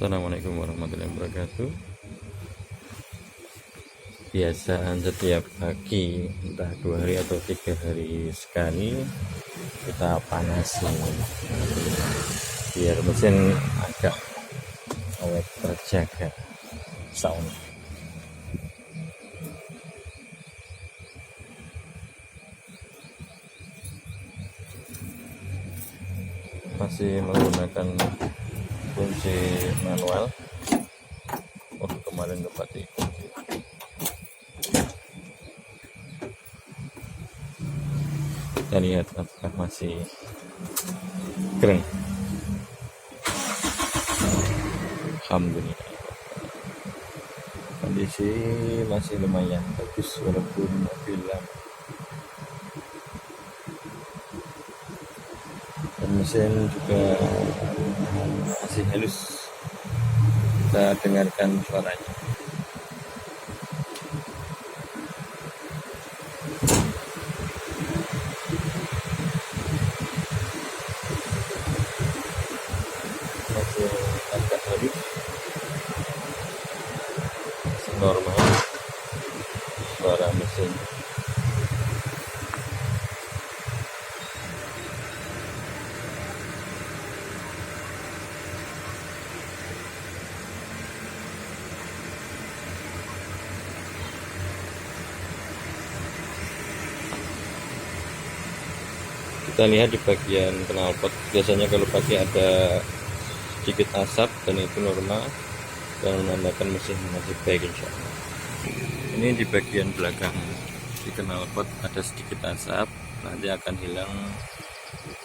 Assalamualaikum warahmatullahi wabarakatuh. Biasaan setiap pagi, entah 2 hari atau 3 hari sekali, kita panasin biar mesin agak awet terjaga sound. Masih menggunakan kunci manual. Kemarin lupa dikunci. Kita lihat apakah masih keren. Alhamdulillah, kondisi masih lumayan bagus walaupun mobil lama. Dan mesin juga masih halus, kita dengarkan suaranya. Masih agak halus, masih normal suara mesin. Kita lihat di bagian knalpot, biasanya kalau pagi ada sedikit asap dan itu normal dan menandakan mesin masih baik, insya Allah. Ini di bagian belakang di knalpot ada sedikit asap, nanti akan hilang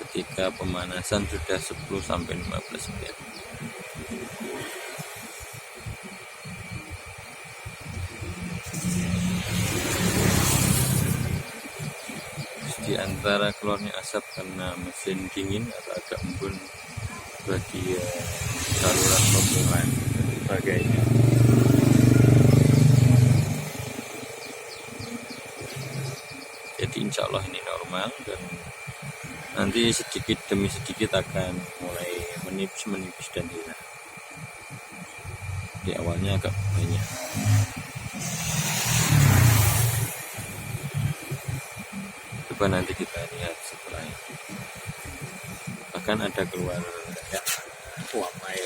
ketika pemanasan sudah 10-15 menit. Di antara keluarnya asap karena mesin dingin atau agak embun bagian saluran pembuangan dan sebagainya. Jadi insya Allah ini normal dan nanti sedikit demi sedikit akan mulai menipis dan hilang. Di awalnya agak banyak. Coba nanti kita lihat setelah itu. Bahkan ada keluar ya, uap air.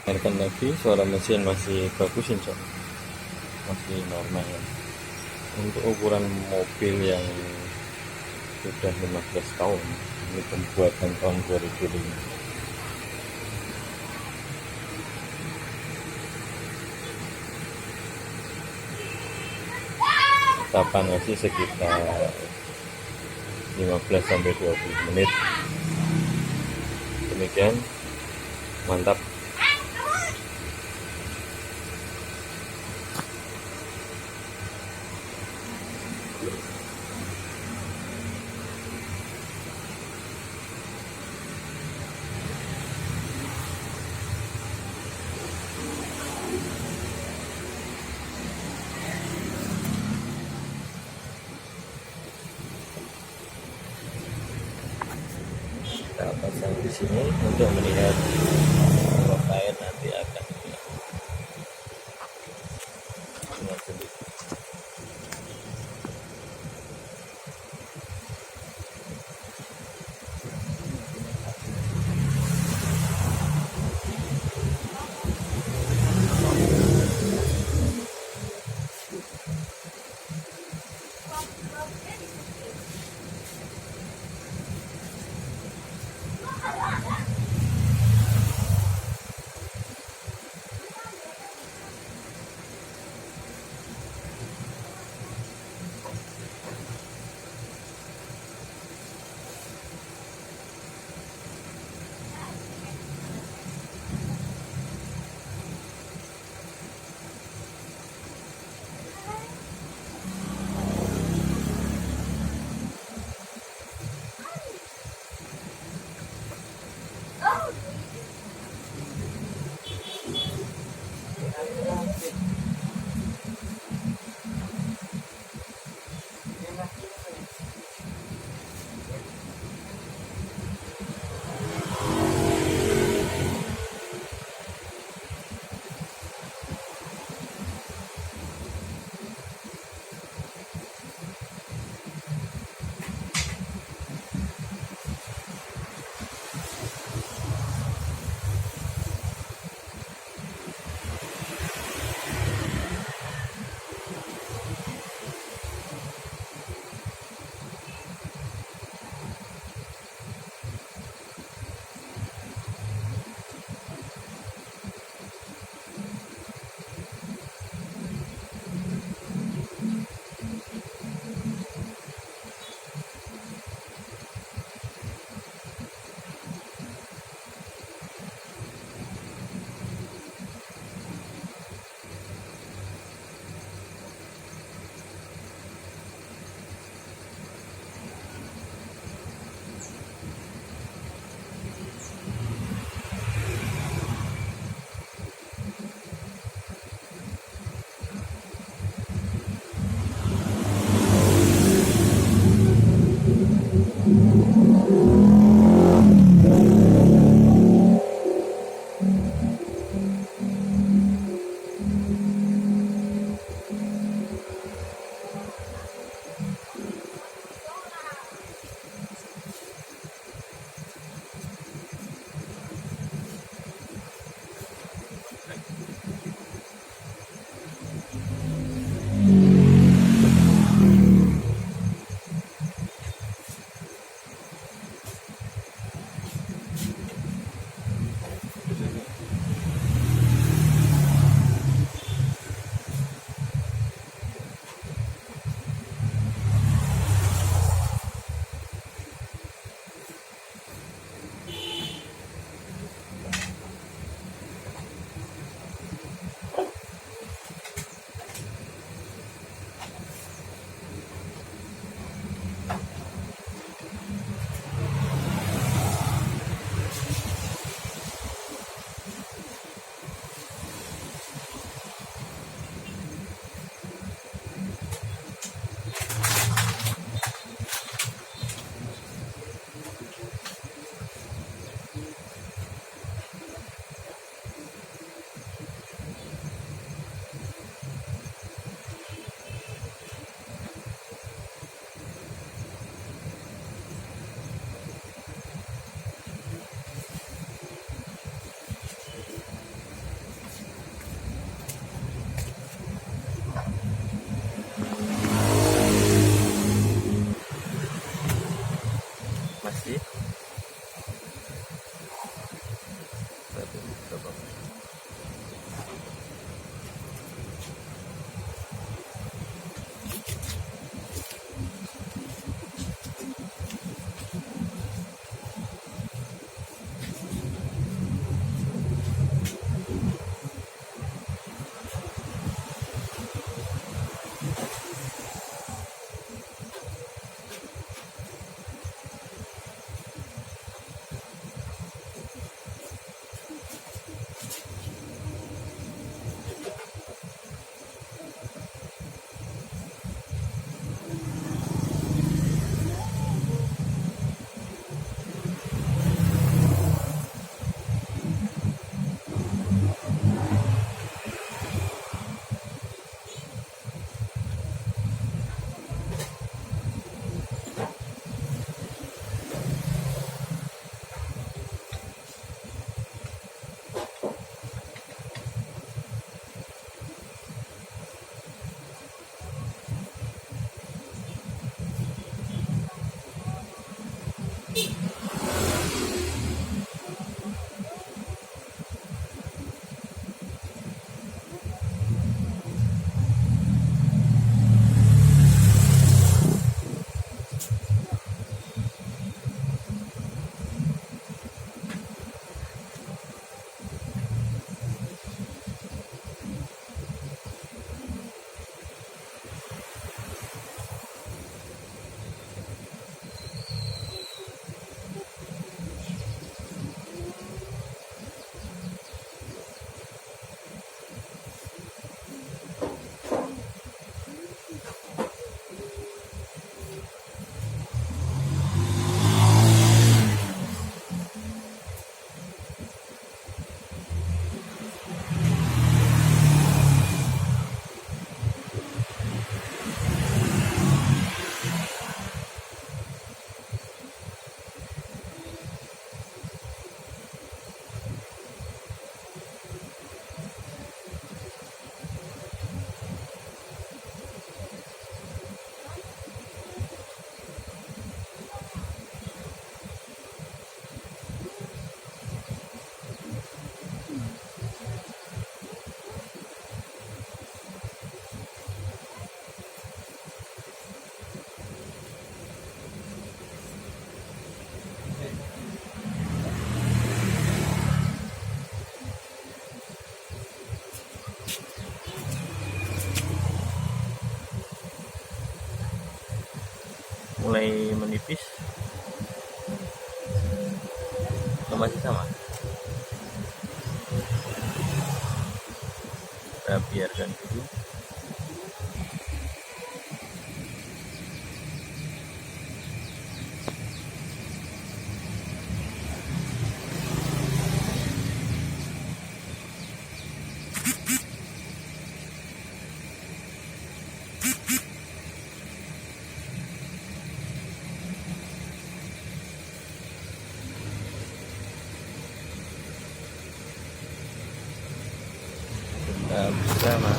Dengarkan lagi, suara mesin masih bagus, insya Allah masih normal. Untuk ukuran mobil yang sudah 15 tahun, ini pembuatan tahun 2005. Kita panasi sekitar 15-20 menit. Demikian, mantap. Kita pasang di sini untuk melihat kalau air nanti akan dengan sendiri. menipis atau masih sama? Kita biarkan dulu. Kita bersama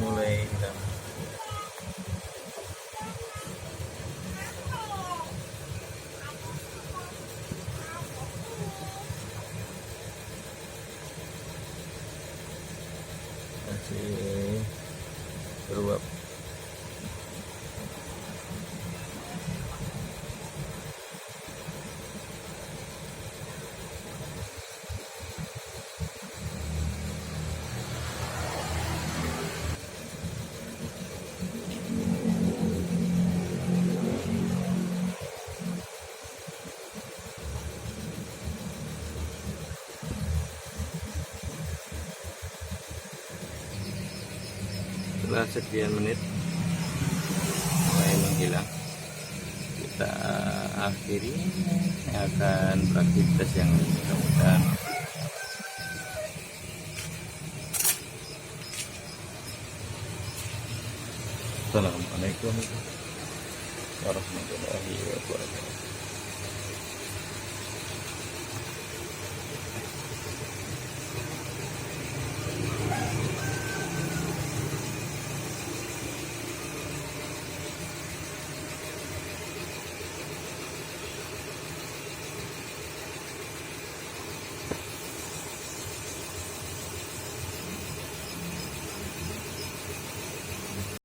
mulai kita masih beruap. Setelah sekian menit mulai menghilang, kita akhiri akan beraktivitas yang mudah-mudahan. Assalamualaikum warahmatullahi wabarakatuh.